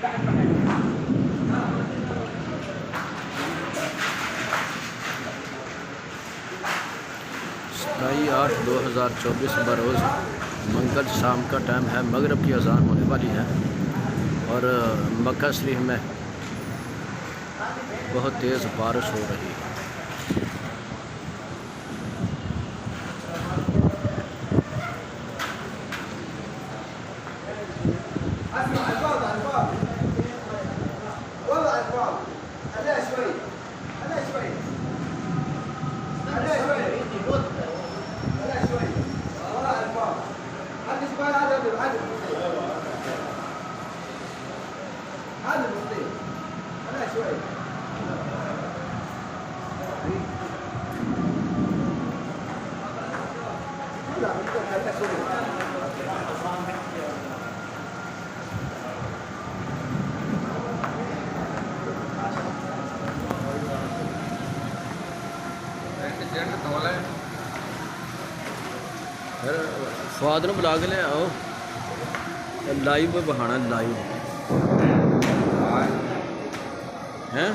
27/8/2024 बरोज़ मंगल शाम का टाइम है। मगरिब की अज़ान होने वाली है और मक्का शरीफ में बहुत तेज़ बारिश हो रही है। फिर फुआद नूं बुला के ले आओ, लाइव बहाना लाइव हैं।